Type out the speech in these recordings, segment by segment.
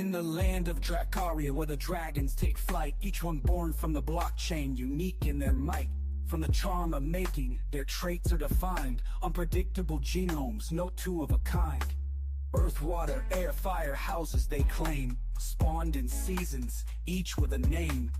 In the land of Dracaria, where the dragons take flight, each one born from the blockchain, unique in their might. From the charm of making, their traits are defined. Unpredictable genomes, no two of a kind. Earth, water, air, fire, houses they claim. Spawned in seasons, each with a name.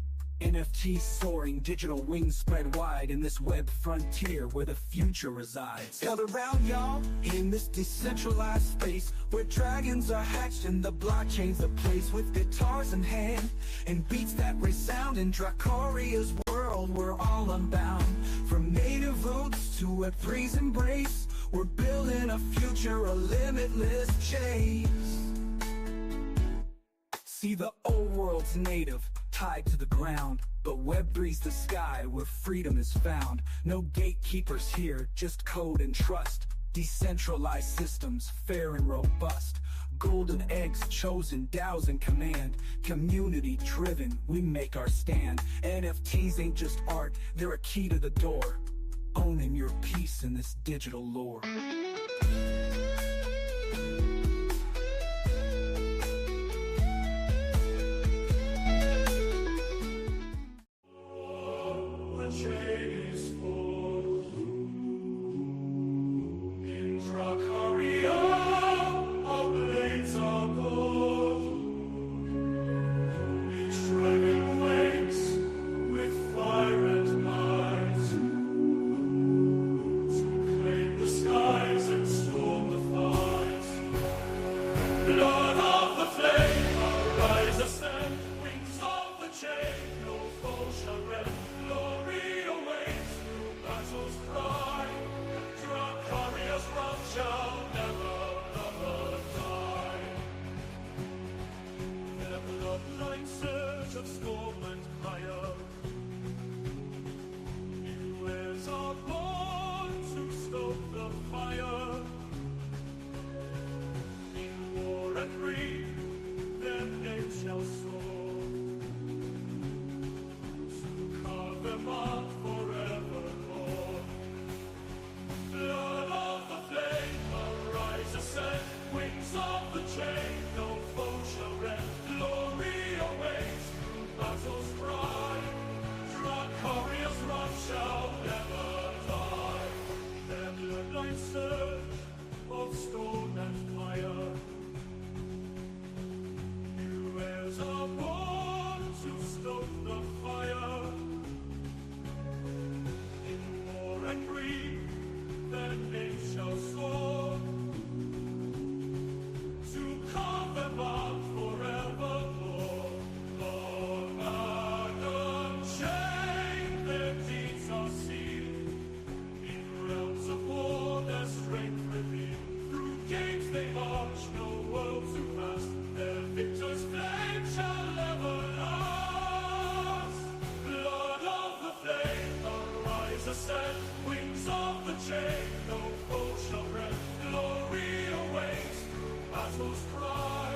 NFTs soaring, digital wings spread wide in this web frontier where the future resides. Gather round, y'all, in this decentralized space where dragons are hatched and the blockchain's the place. With guitars in hand and beats that resound in Dracaria's world, we're all unbound. From native roots to Web3's embrace, we're building a future of limitless chase. See, the old world's native, tied to the ground, but Web3's the sky where freedom is found. No gatekeepers here, just code and trust. Decentralized systems, fair and robust. Golden eggs chosen, DAOs in command. Community driven, we make our stand. NFTs ain't just art, they're a key to the door. Owning your piece in this digital lore. Lord of the flame, arise, ascend, wings of the chain, no foe shall rend, glory awaits, through battle's cry, Dracaria's wrath shall never, never die. Their bloodline surge of storm and fire, new heirs are born to stoke the fire. And free, their names shall soar, to carve them out forevermore. Blood of the flame, arise, ascend, wings of the chain, no foe shall rend, glory awaits, through battle's cry, Dracaria's wrath shall never die. Their bloodline surge of stone and fire, are born to stoke the fire. In war and grief, their names shall soar, to carve them out forevermore. Long and unchained, their deeds are sealed. In realms of war, their strength revealed. Through gates they march, no world to pass. Their victors' flame shall never last. Blood of the flame, arise, ascend, wings of the chain, no foe shall rend, glory awaits, through battle's cry,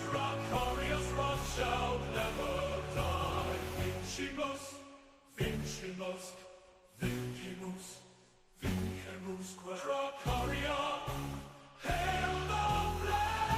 Dracaria's wrath shall never die. Vincimus, vincimus, vincimus, vincimus, Dracaria, hail the flame!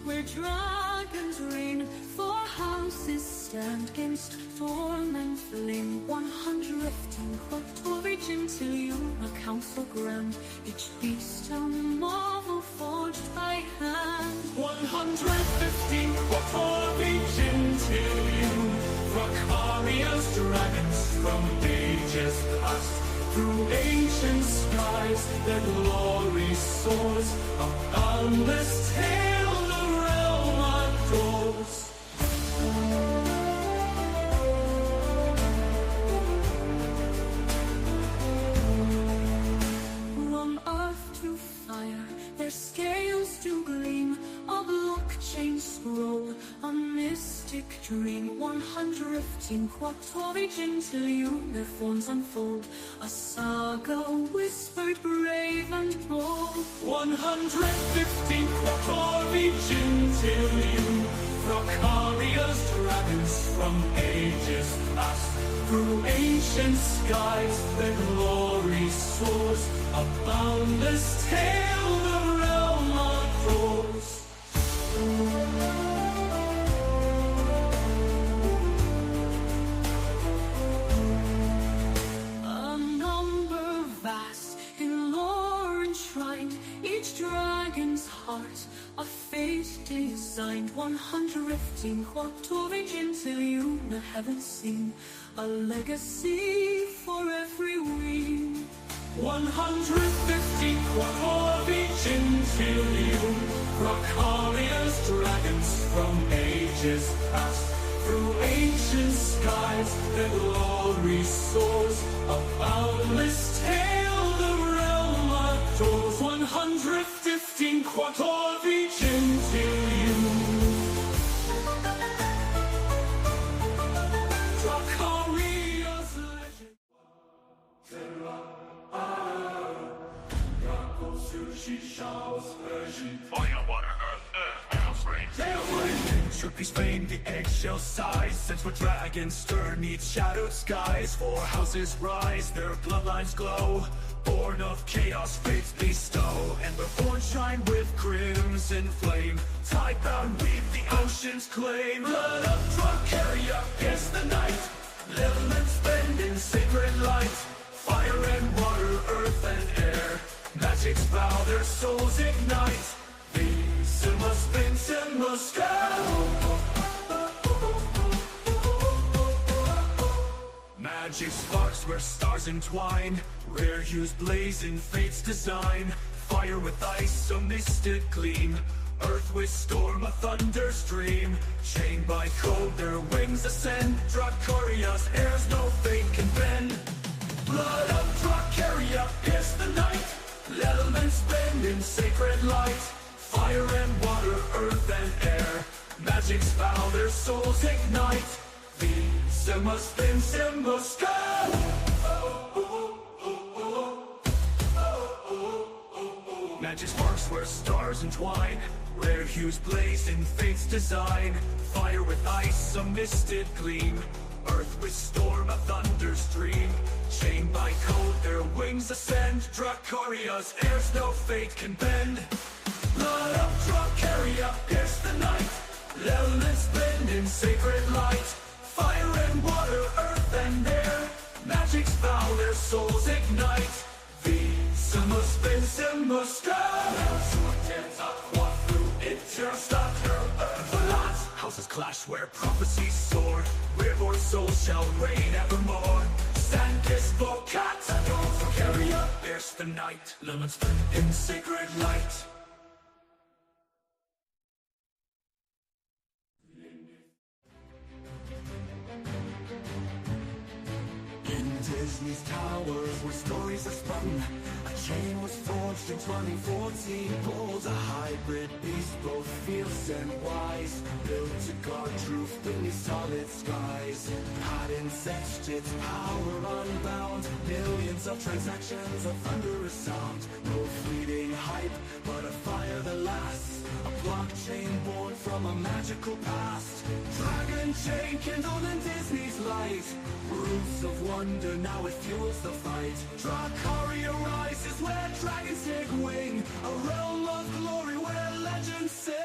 Where dragons reign, four houses stand against storm and flame. 115 what origin till you, a council grand, each beast a marvel forged by hand. 115 what origin till you, Dracaria's dragons from ages past. Through ancient skies their glory soars, a boundless tale the realm adores. From earth to fire, their scales do gleam, a blockchain scroll, a mystic dream. 115 what origin till you, their forms unfold, a saga whispered brave and bold. 115 what origin till you, Dracaria's dragons from ages past. Through ancient skies their glory soars, a boundless tale the realm adores. A number vast in lore enshrined, each dragon's heart a fate designed. 115 quattorigins you haven't seen, a legacy for every wing. 150 quattorigins Dracaria's dragons from ages past. Through ancient skies their glory soars, a boundless tale the realm adores. 115 quattorigins Dracaria's legend. Fire, water, earth, tailwind. Should be Spain, the eggshell size. Since we're dragons, stir neath shadowed skies. Four houses rise, their bloodlines glow. Born of chaos, fates bestow. And we're born shine with crimson flame. Tide-bound, weave the ocean's claim. Blood of Dracaria, pierce the night. Elements bend in sacred light. Fire and water, earth and air. Magics bow, their souls ignite. The Simba spins in the sky. Magic sparks where stars entwine. Rare hues blaze in fate's design. Fire with ice, a mystic gleam. Earth with storm, a thunder stream. Chained by code, their wings ascend. Dracaria's heirs no fate can bend. Blood of Dracaria, pierce the night. Elements bend in sacred light. Fire and water, earth and air. Magics vow, their souls ignite. The Simba spins in the sky. Magic sparks where stars entwine. Rare hues blaze in fate's design. Fire with ice, a misted gleam. Earth with storm, a thunder stream. Chained by code, their wings ascend. Dracaria's heirs no fate can bend. Blood of Dracaria, pierce the night. Elements bend in sacred light. Fire and water, earth and air. Magics vow, their souls ignite. The Simba spins in the sky. Houses clash where prophecies soar. Where souls shall reign evermore. Sandkiss Vocat, Dracaria, pierce the night. Lemons burn in sacred light. In Disney's towers where stories are spun, a chain was forged in 2014. Bold, a hybrid beast, both fierce and wise. Built to guard truth beneath solid skies. Patents etched its power unbound. Millions of transactions, a thunderous sound. No fleeting hype, but a fire that lasts. A blockchain born from a magical past. Dragonchain kindled in Disney's light. Roots of wonder, now it fuels the fight. Dracaria rises where dragons take wing. A realm of glory where legends sing.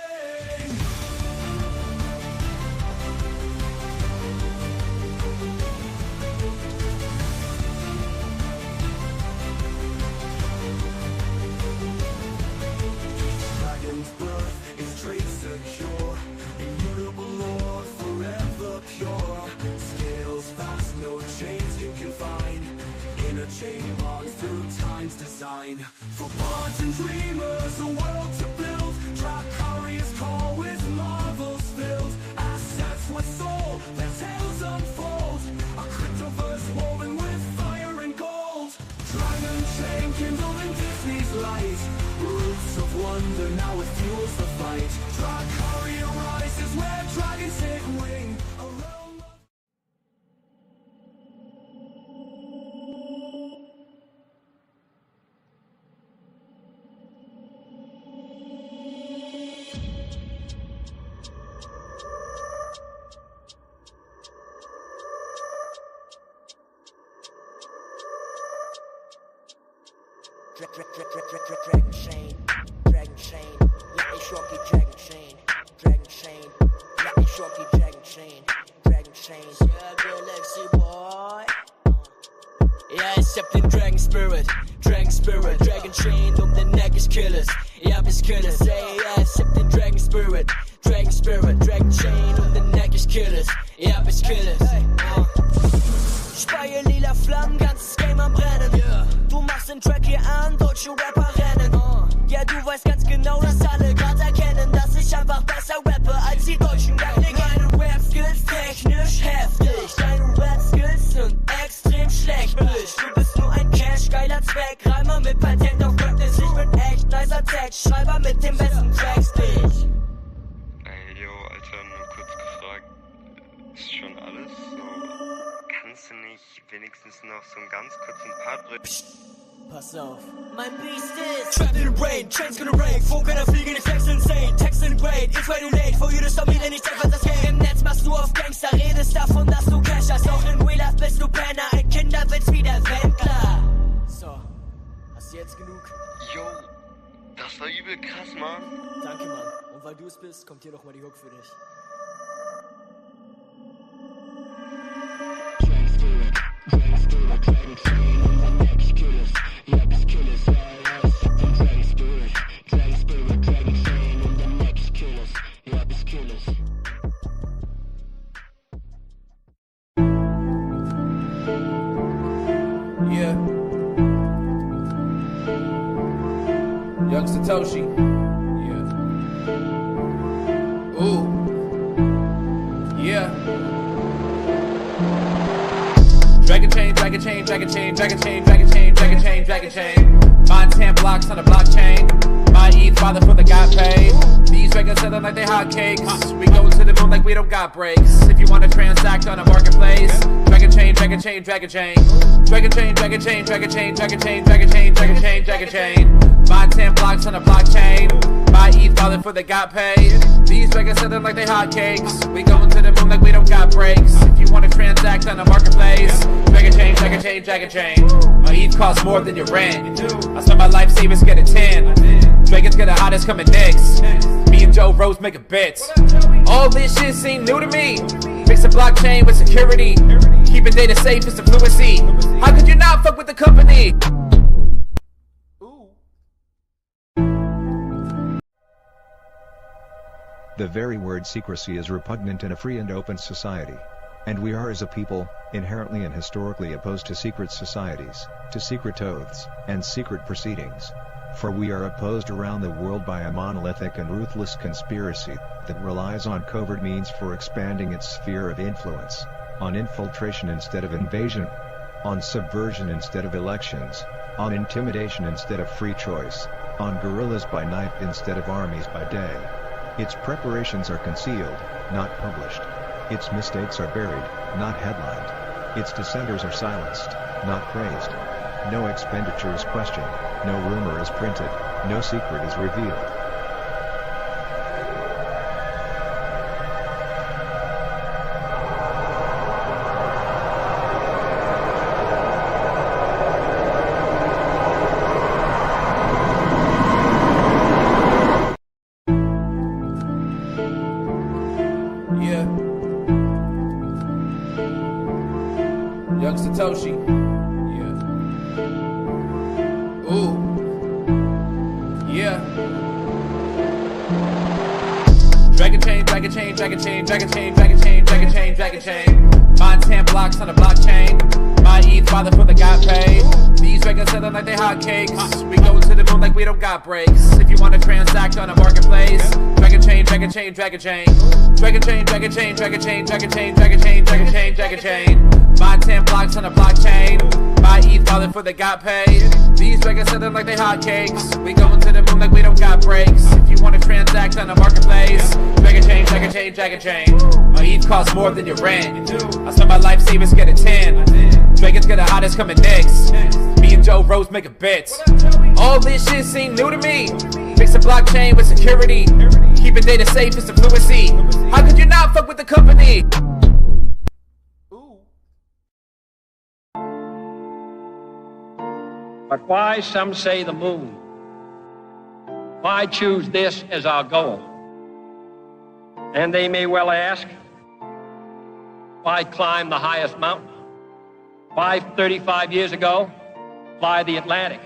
Dragon's birth is trade secure. Immutable lore, forever pure. Scales fast, no chains you can find. In a chain bond through time's design. For bards and dreamers, a world to build. Dracaria's call with marvels filled. Assets with soul, their tales unfold. A cryptoverse woven with fire and gold. Dragonchain kindled in Disney's light. Roots of wonder, now it fuels the fight. Dracaria rises where dragons take wing. A realm of Dragonchain, Dragonchain, yeah, ich rock die Dragonchain, Dragonchain, yeah, ich rock die Dragonchain, Dragonchain, yeah, Galaxy Boy. Ja, ich hab den Dragon Spirit, Dragonchain den Neck, ich kill es, ja, ich kill es, ey, ja, ich hab den Dragon Spirit, Dragonchain den Neck, ich kill es, ja, ich kill es, Speie lila Flammen, ganzes Game am Brennen, du machst den Track hier an, deutsche Rapper rennen, ja, du weißt ganz genau, dass alle grad erkennen, dass ich einfach besser rappe als die deutschen Rap-Legenden. Meine Rap-Skills technisch heftig, deine Rap-Skills sind extrem schlecht, Bitch. Du bist nur ein Cash-geiler Zweck, Reimer mit Patent auf Practice, ich bin echt nicer Textschreiber mit den besten Tracks, Bitch. Ey, yo, Alter, nur kurz gefragt, ist schon alles so? Kannst du nicht wenigstens noch so einen ganz kurzen Part bringen? Pass auf, mein Beast ist trapped in the rain, chains gonna rain, Vogel fliegen, die Flex insane, Text in grade, it's way too late, for you to stop me, denn ich zeig, was das Game. Im Netz machst du auf Gangster, redest davon, dass du Cash hast, auch in Real Life bist du Penner, ein Kinderwitz wie der Wendler. So, hast du jetzt genug? Yo, das war übel krass, Mann. Danke, Mann, und weil du es bist, kommt hier nochmal die Hook für dich. Yeah. SHDL. Yeah. Ooh. Yeah. Dragonchain. Mine 10 blocks on the blockchain. My ETH father for the got paid. These records selling like they hotcakes. We go to the moon like we don't got breaks. If you wanna transact on a marketplace, Dragonchain. Mine 10 blocks on the blockchain. My ETH father for the got paid. These records selling like they hotcakes. We going to the moon like we don't got breaks. If you wanna transact on a marketplace, Dragonchain. My ETH costs more than your rent. I spend my life savings get a 10. Dragons get the hottest coming next. Me and Joe Rose make a bet. All this shit seem new to me. Mix a blockchain with security. Keeping data safe is the fluency. How could you not fuck with the company? The very word secrecy is repugnant in a free and open society. And we are as a people, inherently and historically opposed to secret societies, to secret oaths, and secret proceedings. For we are opposed around the world by a monolithic and ruthless conspiracy that relies on covert means for expanding its sphere of influence, on infiltration instead of invasion, on subversion instead of elections, on intimidation instead of free choice, on guerrillas by night instead of armies by day. Its preparations are concealed, not published. Its mistakes are buried, not headlined. Its dissenters are silenced, not praised. No expenditure is questioned, no rumor is printed, no secret is revealed. SHDL. Yeah. Ooh. Yeah. Dragonchain. Mine 10 blocks on the blockchain. My ETH father for the got paid. These records selling like they hotcakes. We go to the moon like we don't got breaks. If you wanna transact on a marketplace, Dragonchain. Mine 10 blocks on the blockchain. My ETH father for the got paid. These records selling like they hotcakes. We going to the moon like we don't got breaks. If you wanna transact on a marketplace, Dragonchain. My ETH costs more than your rent. I spend my life savings get a 10. Dragons get the hottest coming next. Me and Joe Rose make a bet. All this shit seem new to me. Mix a blockchain with security. Keeping data safe is the fluency. How could you not fuck with the company? But why, some say, the moon? Why choose this as our goal? And they may well ask, why climb the highest mountain? Why, 35 years ago, fly the Atlantic?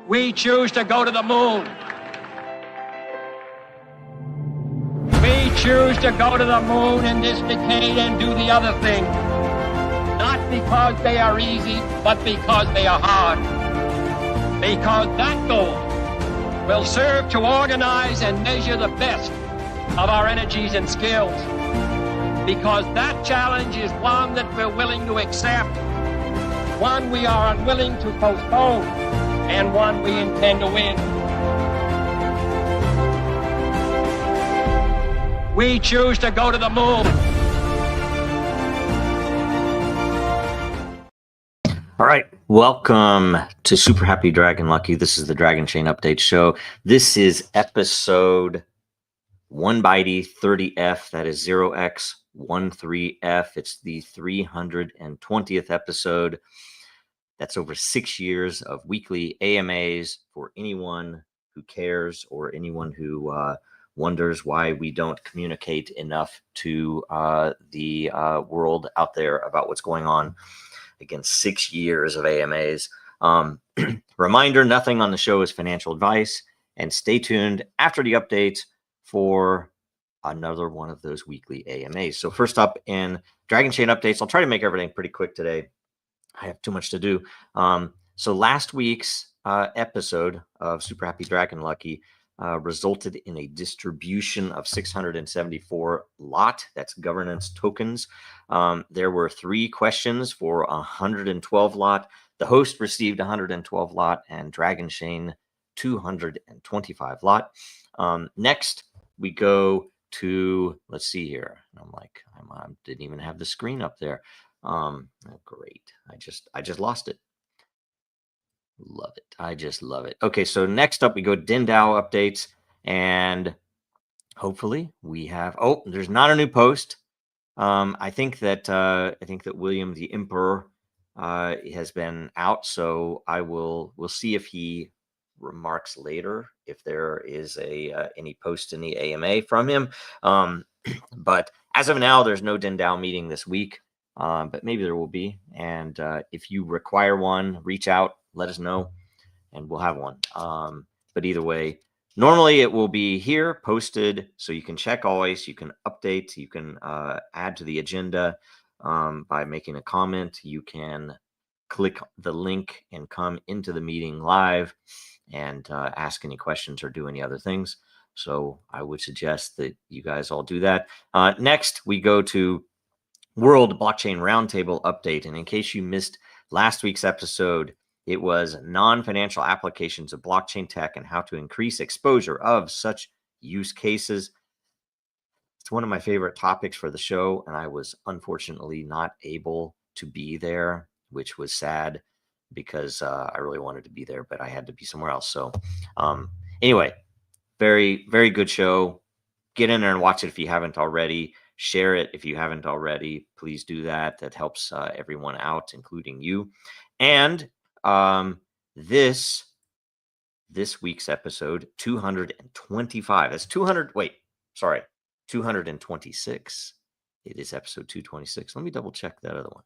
We choose to go to the moon. We choose to go to the moon in this decade and do the other thing. Not because they are easy, but because they are hard. Because that goal will serve to organize and measure the best of our energies and skills. Because that challenge is one that we're willing to accept, one we are unwilling to postpone, and one we intend to win. We choose to go to the moon. All right, welcome to Super Happy Dragon Lucky. This is the Dragonchain Update Show. This is episode 1x13f. That is 0x13f. It's the 320th episode. That's over 6 years of weekly AMAs for anyone who cares or anyone who wonders why we don't communicate enough to the world out there about what's going on. Again, 6 years of AMAs. Reminder, nothing on the show is financial advice. And stay tuned after the updates for another one of those weekly AMAs. So first up in Dragonchain updates, I'll try to make everything pretty quick today. I have too much to do. So last week's episode of Super Happy Dragon Lucky resulted in a distribution of 674 lot. That's governance tokens. There were 3 questions for 112 lot. The host received 112 lot and Dragonchain 225 lot. Next, we go to, let's see here. I'm like, I didn't even have the screen up there. Oh, great. I just lost it. Love it. I just love it. Okay, so next up we go Den.DAO updates, and hopefully we have. Oh, there's not a new post. I think that William the Emperor has been out, so we'll see if he remarks later if there is any post in the AMA from him. But as of now, there's no Den.DAO meeting this week. But maybe there will be. And if you require one, reach out, let us know, and we'll have one. But either way, normally it will be here posted, so you can check always. You can update. You can add to the agenda by making a comment. You can click the link and come into the meeting live and ask any questions or do any other things. So I would suggest that you guys all do that. Next, we go to World Blockchain Roundtable update. And in case you missed last week's episode, it was non-financial applications of blockchain tech and how to increase exposure of such use cases. It's one of my favorite topics for the show, and I was unfortunately not able to be there, which was sad because I really wanted to be there, but I had to be somewhere else. So anyway, very, very good show. Get in there and watch it if you haven't already. Share it if you haven't already. Please do that. That helps everyone out, including you. And this week's episode 225. That's 200. Wait, sorry, 226. It is episode 226. Let me double check that other one.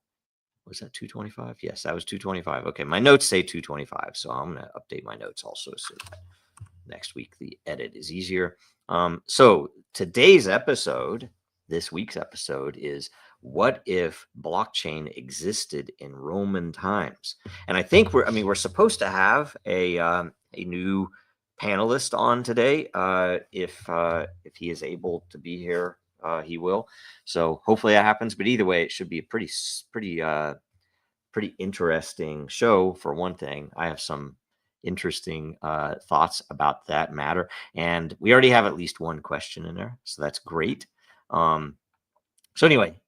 Was that 225? Yes, that was 225. Okay, my notes say 225, so I'm going to update my notes also so that next week the edit is easier. So today's episode. This week's episode is what if blockchain existed in Roman times? And I think we're supposed to have a new panelist on today. If he is able to be here, he will. So hopefully that happens. But either way, it should be a pretty interesting show. For one thing, I have some interesting thoughts about that matter, and we already have at least one question in there, so that's great. So anyway,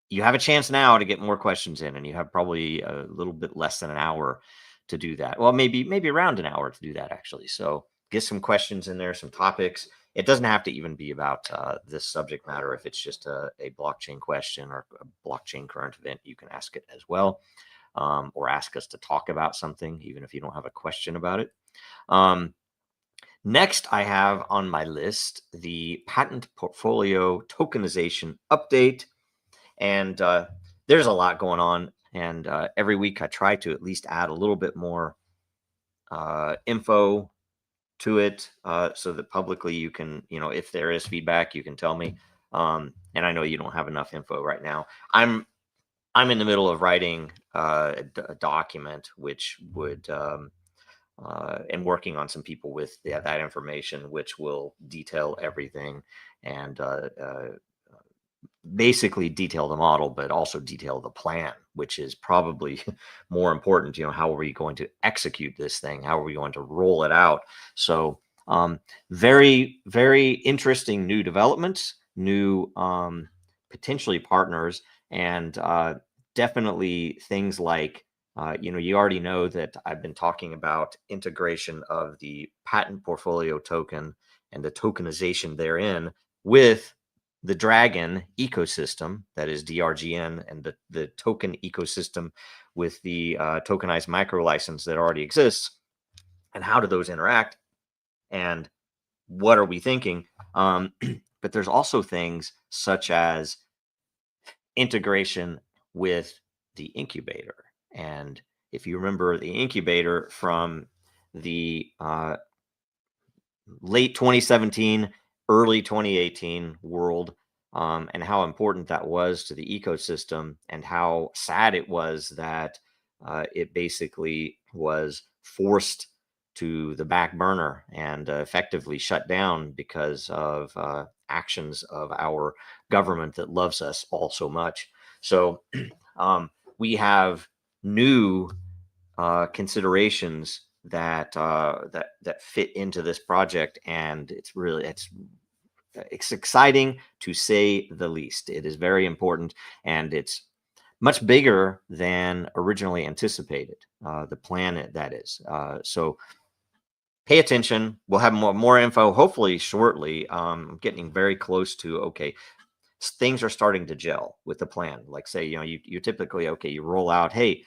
you have a chance now to get more questions in, and you have probably a little bit less than an hour to do that. Well, maybe around an hour to do that, actually. So get some questions in there, some topics. It doesn't have to even be about this subject matter. If it's just a blockchain question or a blockchain current event, you can ask it as well. or ask us to talk about something, even if you don't have a question about it. Next, I have on my list the patent portfolio tokenization update. And there's a lot going on. And every week I try to at least add a little bit more info to it so that publicly you can, if there is feedback, you can tell me. And I know you don't have enough info right now. I'm in the middle of writing a document which would and working on some people with that information, which will detail everything and basically detail the model, but also detail the plan, which is probably more important. How are we going to execute this thing? How are we going to roll it out? So very, very interesting new developments, new potentially partners, and definitely things like, you already know that I've been talking about integration of the patent portfolio token and the tokenization therein with the Dragon ecosystem, that is DRGN, and the token ecosystem with the tokenized micro license that already exists. And how do those interact? And what are we thinking? But there's also things such as integration with the incubator. And if you remember the incubator from the late 2017, early 2018 world, and how important that was to the ecosystem, and how sad it was that it basically was forced to the back burner and effectively shut down because of actions of our government that loves us all so much. So we have new considerations that fit into this project, and it's exciting to say the least. It is very important, and it's much bigger than originally anticipated. The plan, that is. So pay attention. We'll have more info hopefully shortly. I'm getting very close to okay. Things are starting to gel with the plan. Like say, you typically, okay, you roll out, hey,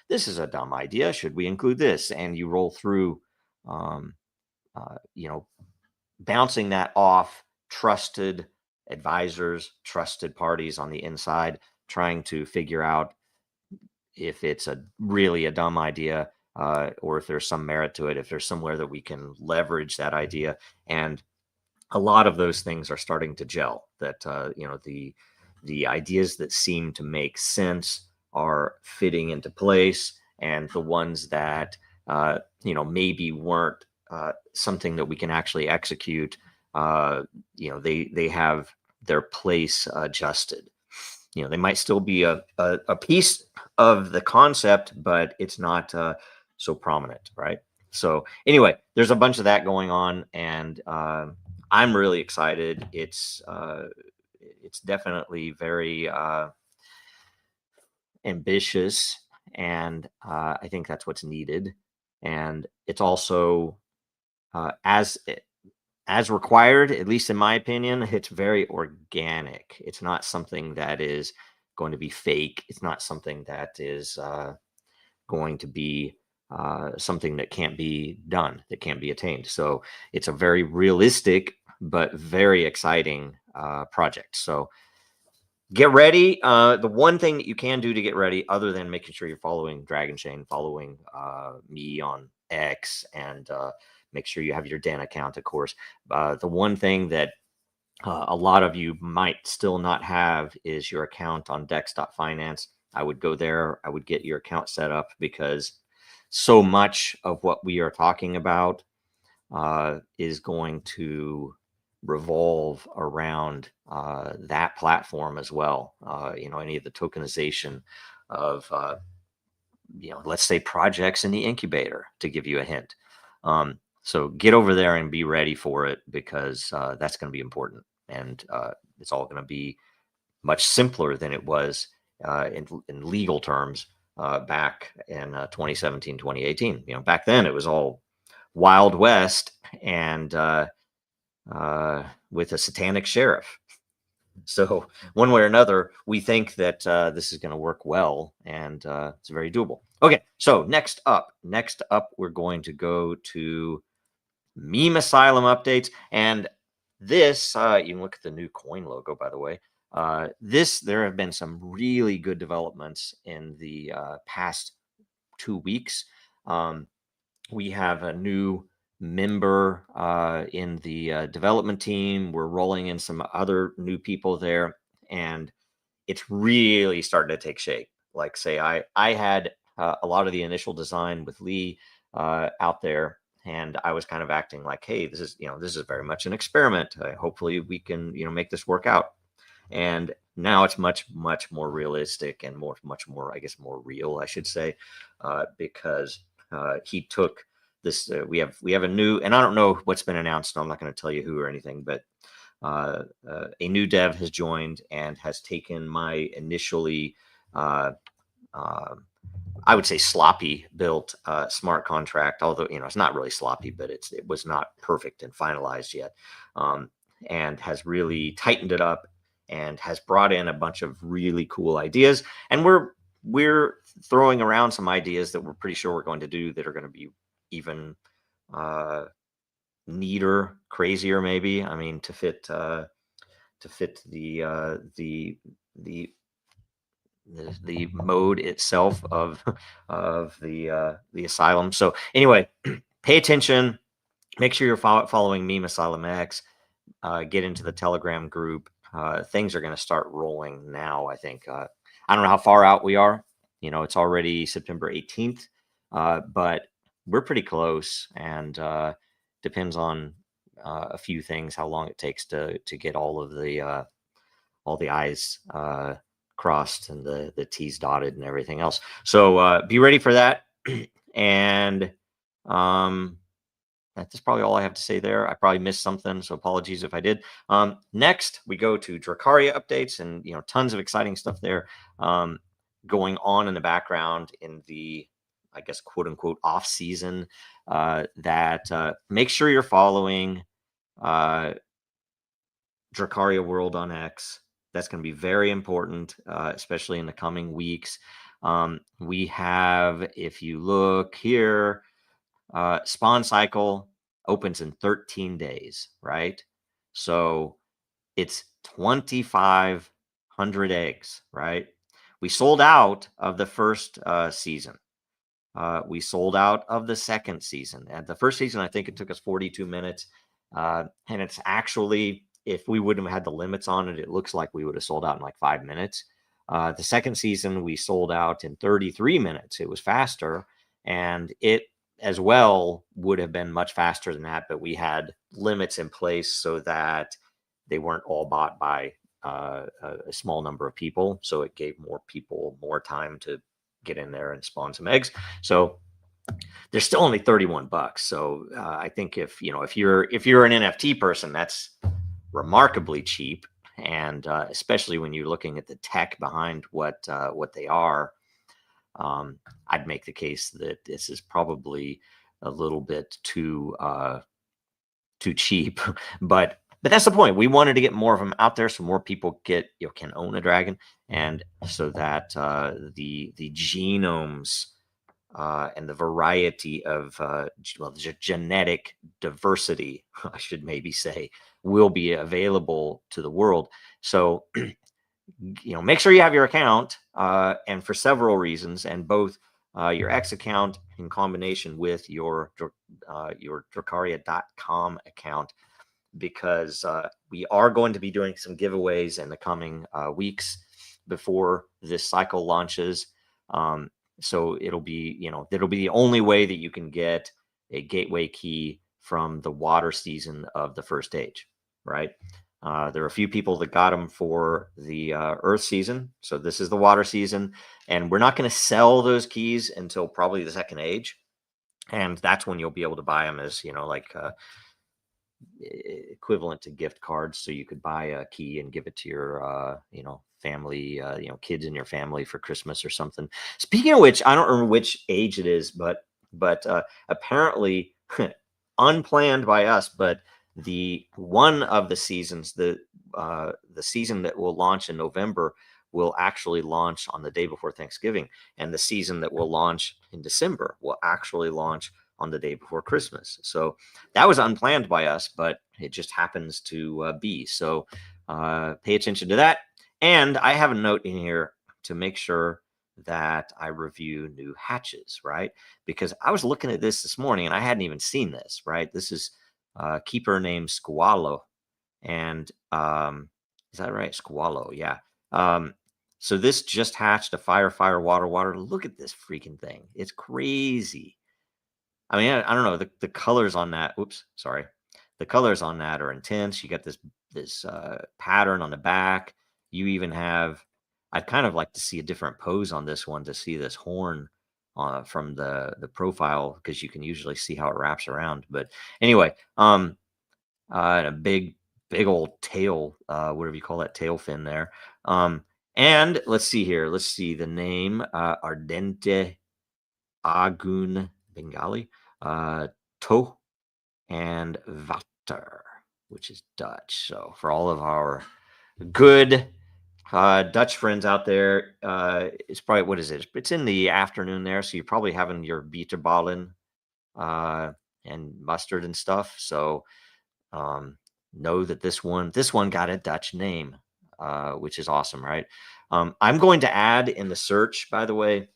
this is a dumb idea. Should we include this? And you roll through, bouncing that off trusted advisors, trusted parties on the inside, trying to figure out if it's really a dumb idea or if there's some merit to it, if there's somewhere that we can leverage that idea. And a lot of those things are starting to gel, that, the ideas that seem to make sense are fitting into place, and the ones that, maybe weren't something that we can actually execute, they have their place adjusted. They might still be a piece of the concept, but it's not so prominent, right? So anyway, there's a bunch of that going on, and I'm really excited. It's definitely very ambitious, and I think that's what's needed. And it's also as required, at least in my opinion, it's very organic. It's not something that is going to be fake. It's not something that is going to be something that can't be done, that can't be attained. So it's a very realistic but very exciting project. So get ready. The one thing that you can do to get ready, other than making sure you're following Dragonchain, following me on X, and make sure you have your Den account, of course. The one thing that a lot of you might still not have is your account on Dex.finance. I would go there. I would get your account set up, because so much of what we are talking about is going to revolve around that platform as well. Any of the tokenization of, let's say projects in the incubator, to give you a hint. So get over there and be ready for it, because that's going to be important. And it's all going to be much simpler than it was in legal terms back in 2017, 2018. Back then it was all Wild West, and with a satanic sheriff. So one way or another, we think that this is going to work well, and it's very doable. Okay, so next up, we're going to go to Meme Asylum updates, and this you can look at the new coin logo, by the way. There have been some really good developments in the past 2 weeks. We have a new member in the development team. We're rolling in some other new people there, and it's really starting to take shape. Like, say, I had a lot of the initial design with Lee out there, and I was kind of acting like, hey, this is very much an experiment. Hopefully we can make this work out. And now it's much more realistic and much more, I guess, more real, I should say, because he took this. We have a new, and I don't know what's been announced. So I'm not going to tell you who or anything, but a new dev has joined and has taken my initially, I would say, sloppy built smart contract. Although it's not really sloppy, but it was not perfect and finalized yet, and has really tightened it up and has brought in a bunch of really cool ideas. And we're throwing around some ideas that we're pretty sure we're going to do that are going to be even neater, crazier, maybe. I mean, to fit the mode itself of the asylum. So anyway, pay attention. Make sure you're following Meme Asylum X. Get into the Telegram group. Things are going to start rolling now, I think. I don't know how far out we are. It's already September 18th, but we're pretty close, and depends on a few things, how long it takes to get all the I's crossed and the T's dotted and everything else. So be ready for that. And that's probably all I have to say there. I probably missed something, so apologies if I did. Next, we go to Dracaria updates, and tons of exciting stuff there going on in the background in the, I guess, quote unquote, off season. That make sure you're following Dracaria World on X. That's going to be very important, especially in the coming weeks. We have, if you look here, spawn cycle opens in 13 days, right? So it's 2,500 eggs, right? We sold out of the first season. We sold out of the second season. At the first season, I think it took us 42 minutes. And it's actually, if we wouldn't have had the limits on it, it looks like we would have sold out in like 5 minutes. The second season, we sold out in 33 minutes. It was faster, and it as well would have been much faster than that, but we had limits in place so that they weren't all bought by a small number of people. So it gave more people more time to get in there and spawn some eggs. So they're still only $31. So I think if you're an NFT person, that's remarkably cheap. And especially when you're looking at the tech behind what they are, I'd make the case that this is probably a little bit too cheap. But that's the point. We wanted to get more of them out there so more people can own a dragon, and so that the genomes and the variety of the genetic diversity, I should maybe say, will be available to the world. So make sure you have your account, and for several reasons, and both your X account in combination with your Dracaria.com account, because we are going to be doing some giveaways in the coming weeks before this cycle launches. So it'll be the only way that you can get a gateway key from the water season of the first stage, right? There are a few people that got them for the Earth season. So this is the water season, and we're not going to sell those keys until probably the second age. And that's when you'll be able to buy them as, equivalent to gift cards. So you could buy a key and give it to your, family, kids in your family for Christmas or something. Speaking of which, I don't remember which age it is, but apparently unplanned by us, but the one of the seasons, the the season that will launch in November will actually launch on the day before Thanksgiving, and the season that will launch in December will actually launch on the day before Christmas. So that was unplanned by us, but it just happens to be. So pay attention to that. And I have a note in here to make sure that I review new hatches, right? Because I was looking at this morning and I hadn't even seen this, right? This is a keeper named Squalo. And is that right? Squalo, yeah. So this just hatched a fire, water. Look at this freaking thing. It's crazy. I mean, I don't know. The colors on that, oops, sorry. The colors on that are intense. You got this pattern on the back. You even have, I'd kind of like to see a different pose on this one to see this horn from the profile, because you can usually see how it wraps around. But anyway, and a big old tail, whatever you call that, tail fin there. And let's see here. Let's see the name, Ardente Agun Bengali, To and Vater, which is Dutch. So for all of our good Dutch friends out there, it's probably, what is it? It's in the afternoon there, so you're probably having your bitterballen and mustard and stuff. So know that this one got a Dutch name, which is awesome, right? I'm going to add in the search, by the way,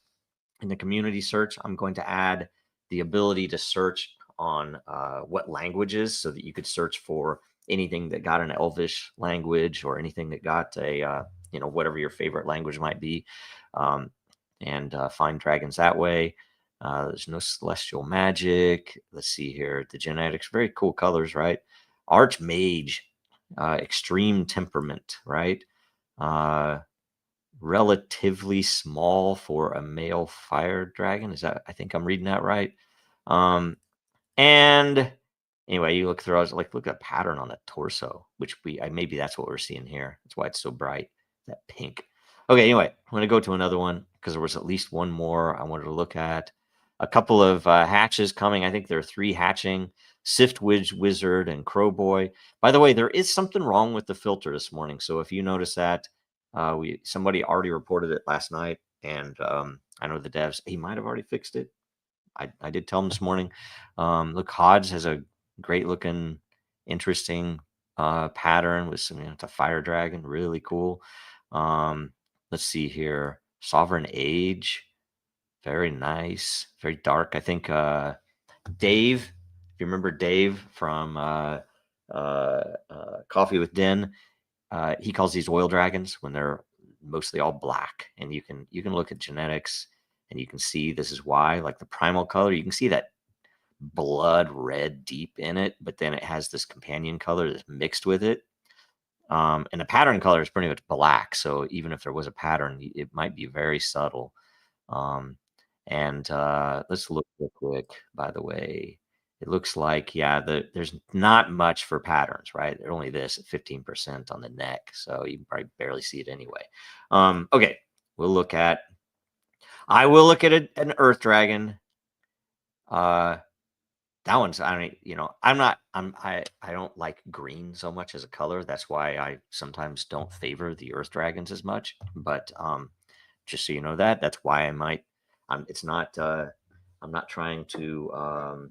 in the community search, I'm going to add the ability to search on what languages, so that you could search for anything that got an Elvish language or anything that got a, whatever your favorite language might be, and find dragons that way. There's no celestial magic. Let's see here. The genetics, very cool colors, right? Archmage, extreme temperament, right? Relatively small for a male fire dragon. Is that, I think I'm reading that right. And anyway, you look through, I was like, look at the pattern on the torso, which maybe that's what we're seeing here. That's why it's so bright, that pink. Okay, anyway, I'm going to go to another one, because there was at least one more I wanted to look at. A couple of hatches coming. I think there are 3 hatching. Siftwidge Wizard and Crowboy. By the way, there is something wrong with the filter this morning. So if you notice that, somebody already reported it last night, and I know the devs, he might have already fixed it. I did tell him this morning. Look, Hodge has a great looking, interesting pattern with some, it's a fire dragon, really cool. Let's see here. Sovereign Age, very nice, very dark. I think Dave, if you remember Dave from Coffee with Den, he calls these oil dragons when they're mostly all black, and you can look at genetics and you can see this is why, like the primal color, you can see that blood red deep in it, but then it has this companion color that's mixed with it. And the pattern color is pretty much black. So even if there was a pattern, it might be very subtle. And let's look real quick, by the way. It looks like, yeah, there's not much for patterns, right? They're only this at 15% on the neck. So you can probably barely see it anyway. Okay, I will look at an Earth Dragon. That one's, I don't like green so much as a color. That's why I sometimes don't favor the Earth Dragons as much. But just so you know that's why I might. It's not. I'm not trying to.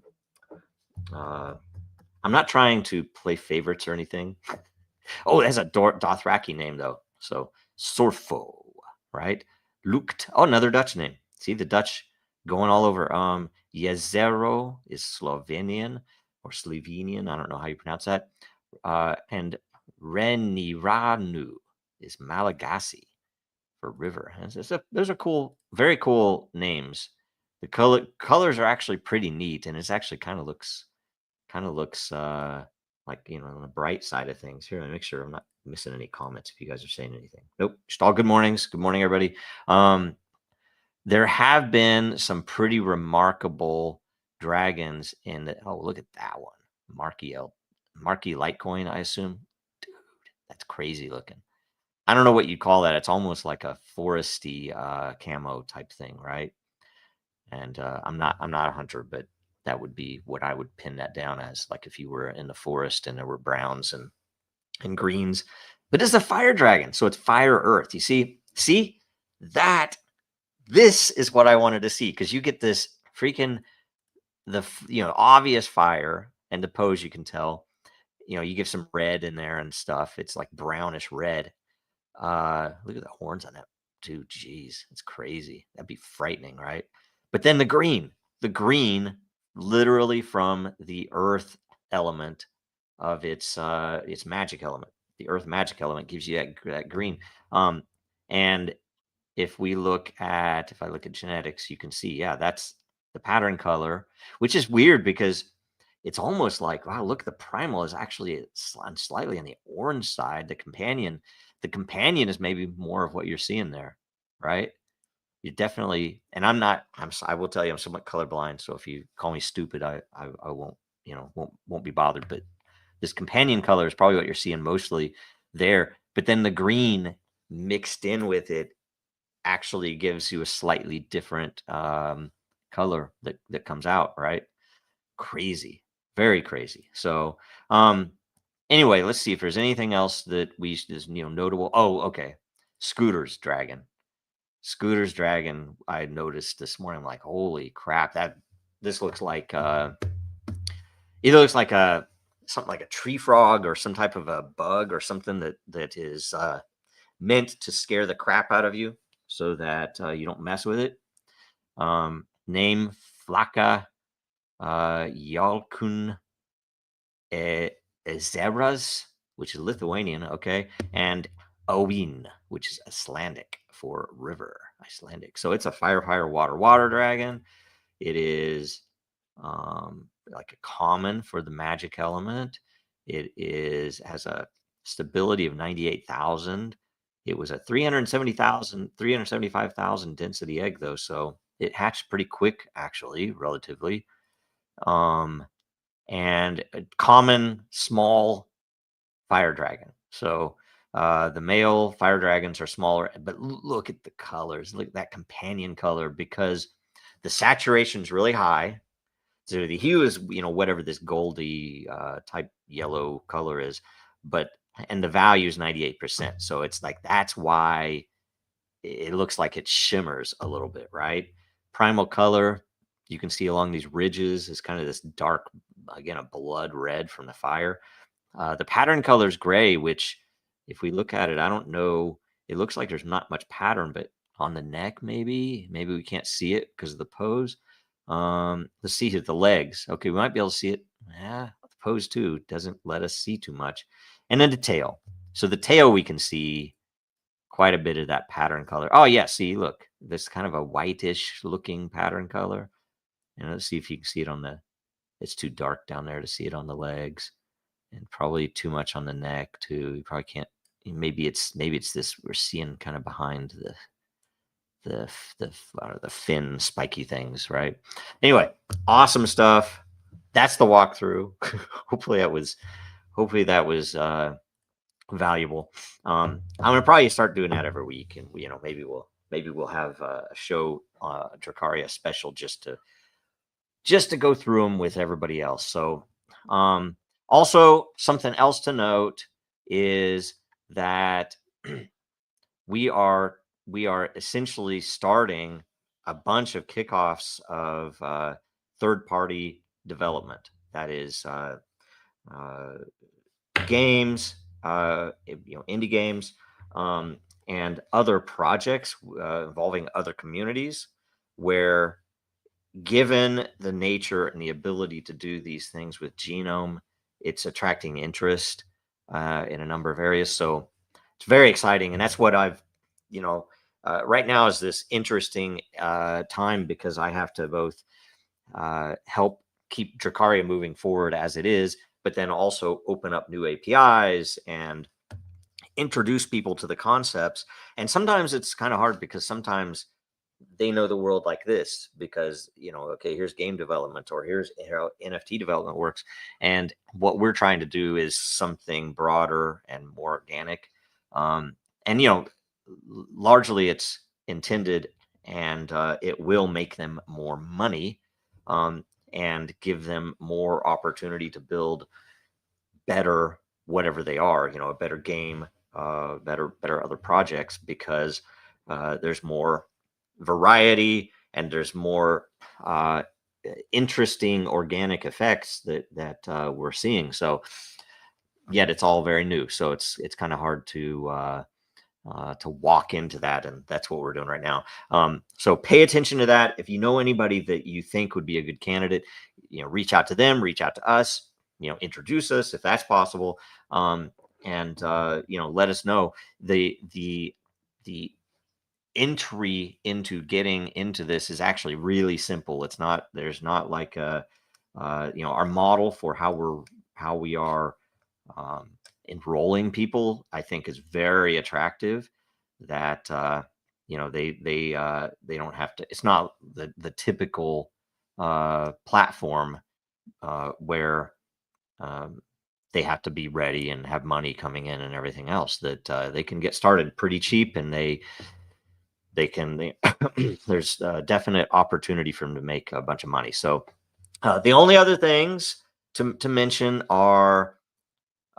I'm not trying to play favorites or anything. Oh, it has a Dothraki name though. So Sorfo, right? Lukt. Oh, another Dutch name. See the Dutch going all over. Jezero is Slovenian or Slovenian. I don't know how you pronounce that. And Reniranu is Malagasy for river. Those are cool, very cool names. The colors are actually pretty neat, and it's actually kind of looks like, on the bright side of things. Here, let me make sure I'm not missing any comments if you guys are saying anything. Nope, just all good mornings. Good morning, everybody. There have been some pretty remarkable dragons in the, oh, look at that one. Marky Litecoin, I assume. Dude, that's crazy looking. I don't know what you'd call that. It's almost like a foresty camo type thing, right? And I'm not a hunter, but that would be what I would pin that down as, like if you were in the forest and there were browns and and greens. But it's a fire dragon, so it's fire earth. You see that. This is what I wanted to see, because you get this freaking obvious fire, and the pose you can tell. You give some red in there and stuff. It's like brownish red. Look at the horns on that too. Jeez, it's crazy. That'd be frightening, right? But then the green literally from the earth element of its magic element. The earth magic element gives you that green. And if I look at genetics, you can see, yeah, that's the pattern color, which is weird because it's almost like, wow, look, the primal is actually slightly on the orange side. The companion is maybe more of what you're seeing there, right? You definitely, and I will tell you, I'm somewhat colorblind. So if you call me stupid, I won't, won't be bothered. But this companion color is probably what you're seeing mostly there. But then the green mixed in with it actually gives you a slightly different color that comes out, right? Crazy, very crazy. So anyway, let's see if there's anything else that is notable. Oh, okay. Scooter's dragon, I noticed this morning. I'm like, holy crap, this looks like it looks like something like a tree frog or some type of a bug or something that is meant to scare the crap out of you so that you don't mess with it. Name Flaka Yalkun Zebras, which is Lithuanian, okay, and Owin, which is Icelandic for river, Icelandic. So it's a fire, water dragon. It is like a common for the magic element. It has a stability of 98,000. It was a 375,000 density egg though, so it hatched pretty quick, actually, relatively. And a common small fire dragon. So the male fire dragons are smaller, but look at the colors. Look at that companion color, because the saturation is really high. So the hue is, whatever this goldy type yellow color is, and the value is 98%. So it's like, that's why it looks like it shimmers a little bit, right? Primal color, you can see along these ridges is kind of this dark, again, a blood red from the fire. The pattern color is gray, which if we look at it, I don't know, it looks like there's not much pattern, but on the neck, maybe we can't see it because of the pose. Let's see here, the legs. Okay, we might be able to see it. Yeah, the pose too doesn't let us see too much. And then the tail. So the tail, we can see quite a bit of that pattern color. Oh yeah, see, look, this kind of a whitish looking pattern color. And let's see if you can see it it's too dark down there to see it on the legs, and probably too much on the neck too. You probably can't. Maybe it's this we're seeing kind of behind the fin spiky things, right? Anyway, awesome stuff. That's the walkthrough. Hopefully that was valuable. I'm gonna probably start doing that every week, and maybe we'll have a show, Dracaria special, just to go through them with everybody else. So also something else to note is that we are essentially starting a bunch of kickoffs of third-party development. That is games, indie games, and other projects involving other communities, where, given the nature and the ability to do these things with Genome, it's attracting interest in a number of areas. So it's very exciting, and that's what I've, right now is this interesting time, because I have to both help keep Dracaria moving forward as it is, but then also open up new APIs and introduce people to the concepts. And sometimes it's kind of hard, because sometimes they know the world like this, because, okay, here's game development, or here's how NFT development works. And what we're trying to do is something broader and more organic. And, largely it's intended, and it will make them more money, and give them more opportunity to build better whatever they are, a better game, better other projects, because there's more variety and there's more interesting organic effects that we're seeing. So yet it's all very new, so it's kind of hard to walk into that, and that's what we're doing right now. So pay attention to that. If you know anybody that you think would be a good candidate, reach out to them, reach out to us, introduce us if that's possible, and let us know. The entry into getting into this is actually really simple. There's not like our model for how we are enrolling people, I think, is very attractive. That they don't have to. It's not the typical platform where they have to be ready and have money coming in and everything else. That they can get started pretty cheap, and they can. There's definite opportunity for them to make a bunch of money. So the only other things to mention are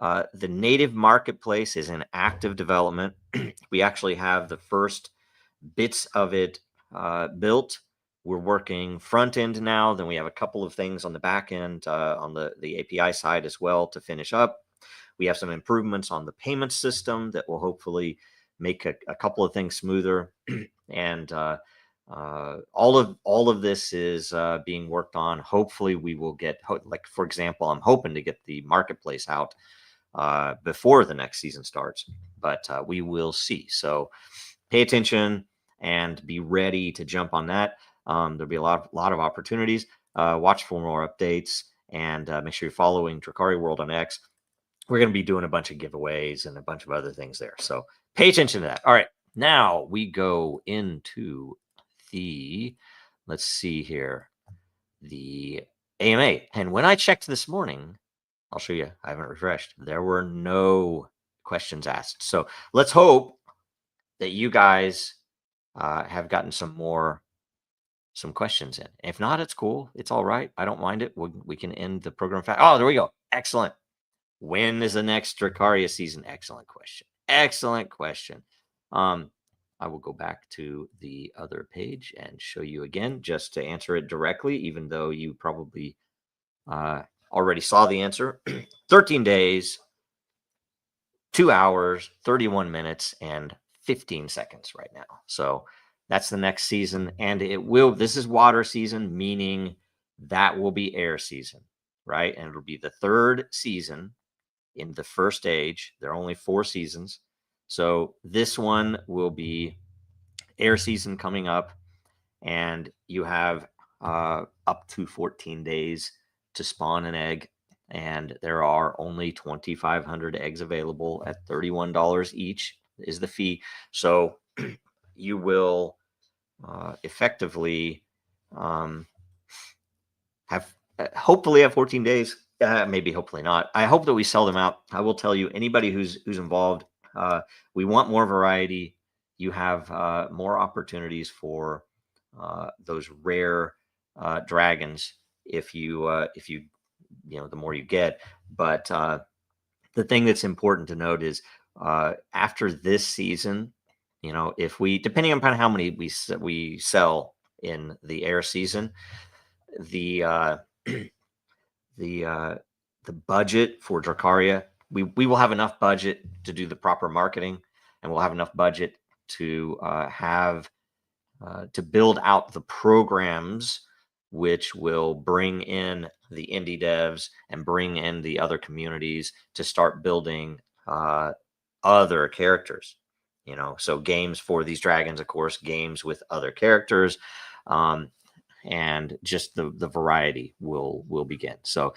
the native marketplace is in active development. We actually have the first bits of it built. We're working front end now. Then we have a couple of things on the back end on the API side as well to finish up. We have some improvements on the payment system that will hopefully make a couple of things smoother. And all of this is being worked on. Hopefully we will get, like, for example, I'm hoping to get the marketplace out before the next season starts, but we will see. So pay attention and be ready to jump on that. There'll be a lot of opportunities. Watch for more updates, and make sure you're following Dracaria World on X. We're going to be doing a bunch of giveaways and a bunch of other things there. So pay attention to that. All right, now we go into let's see here, the AMA. And when I checked this morning, I'll show you, I haven't refreshed, there were no questions asked. So let's hope that you guys have gotten some questions in. If not, it's cool. It's all right. I don't mind it. We can end the program fast. Oh, there we go. Excellent. When is the next Dracaria season? Excellent question. Excellent question. I will go back to the other page and show you again, just to answer it directly, even though you probably already saw the answer. 13 days, 2 hours, 31 minutes, and 15 seconds right now. So that's the next season. And this is water season, meaning that will be air season, right? And it'll be the third season in the first age. There are only 4 seasons. So this one will be air season coming up, and you have up to 14 days to spawn an egg, and there are only 2,500 eggs available at $31 each is the fee. So you will effectively hopefully have 14 days, maybe hopefully not. I hope that we sell them out. I will tell you, anybody who's involved, we want more variety. You have more opportunities for those rare dragons if you the more you get. But the thing that's important to note is after this season, if we, depending upon how many we sell in the air season, the budget for Dracaria, we will have enough budget to do the proper marketing, and we'll have enough budget to to build out the programs which will bring in the indie devs and bring in the other communities to start building other characters. So games for these dragons, of course, games with other characters, and just the variety will begin. So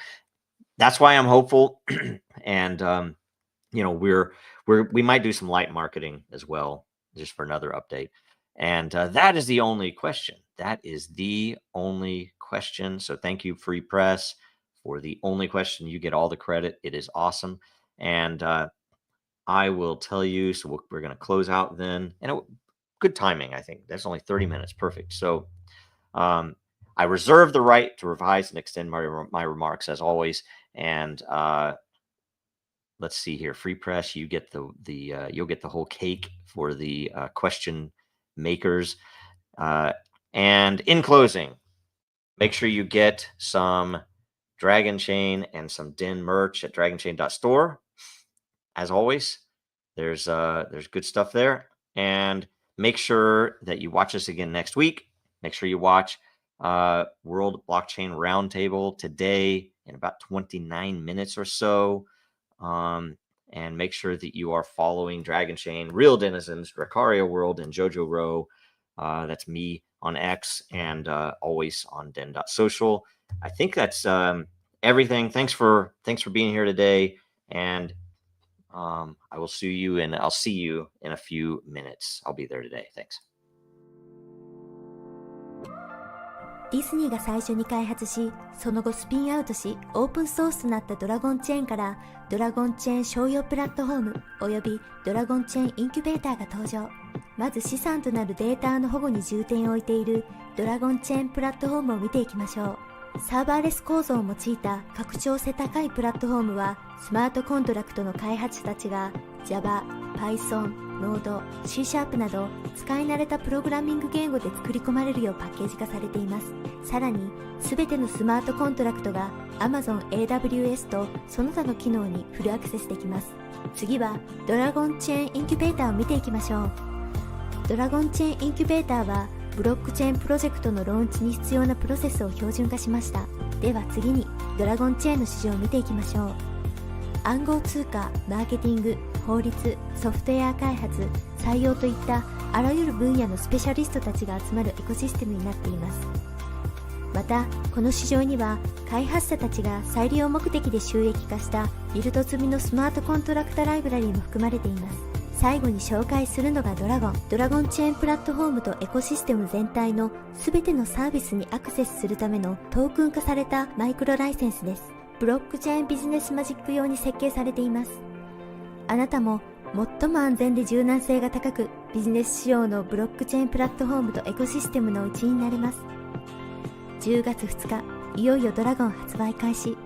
that's why I'm hopeful. And we might do some light marketing as well, just for another update. And that is the only question. That is the only question. So thank you, Free Press, for the only question. You get all the credit. It is awesome. And I will tell you, so we're going to close out then. And good timing, I think. That's only 30 minutes. Perfect. So I reserve the right to revise and extend my remarks, as always. And let's see here. Free press, you get you'll get the whole cake for the question makers. And in closing, make sure you get some Dragonchain and some Den merch at Dragonchain.Store. As always, there's good stuff there. And make sure that you watch us again next week. Make sure you watch World Blockchain Roundtable today in about 29 minutes or so. And make sure that you are following Dragonchain, Real Denizens, Dracaria World, and Jojo Row. That's me on X and always on Den.Social. I think that's everything. Thanks for being here today. And I'll see you in a few minutes. I'll be there today. Thanks. ディズニーが最初に開発し、その後スピンアウトし、オープンソースとなったドラゴンチェーンからドラゴンチェーン商用プラットフォームおよびドラゴンチェーンインキュベーターが登場。まず資産となるデータの保護に重点を置いているドラゴンチェーンプラットフォームを見ていきましょう。サーバーレス構造を用いた拡張性高いプラットフォームは、スマートコントラクトの開発者たちが Java、Python、Node、C# など使い慣れたプログラミング言語で作り込まれるようパッケージ化されています。さらに、すべてのスマートコントラクトが Amazon AWS とその他の機能にフルアクセスできます。次はドラゴンチェーンインキュベーターを見ていきましょう。ドラゴンチェーンインキュベーターはブロックチェーンプロジェクトのローンチに必要なプロセスを標準化しました。では次にドラゴンチェーンの市場を見ていきましょう。暗号通貨、マーケティング、法律、ソフトウェア開発、採用といったあらゆる分野のスペシャリストたちが集まるエコシステムになっています。また、この市場には開発者たちが再利用目的で収益化したビルド済みのスマートコントラクトライブラリーも含まれています。最後に紹介するのがドラゴンチェーンプラットフォームとエコシステム全体の全てのサービスにアクセスするためのトークン化されたマイクロライセンスです。ブロックチェーンビジネスマジック用に設計されています。あなたも最も安全で柔軟性が高くビジネス仕様のブロックチェーンプラットフォームとエコシステムの一員になれます。10月2日、いよいよドラゴン発売開始。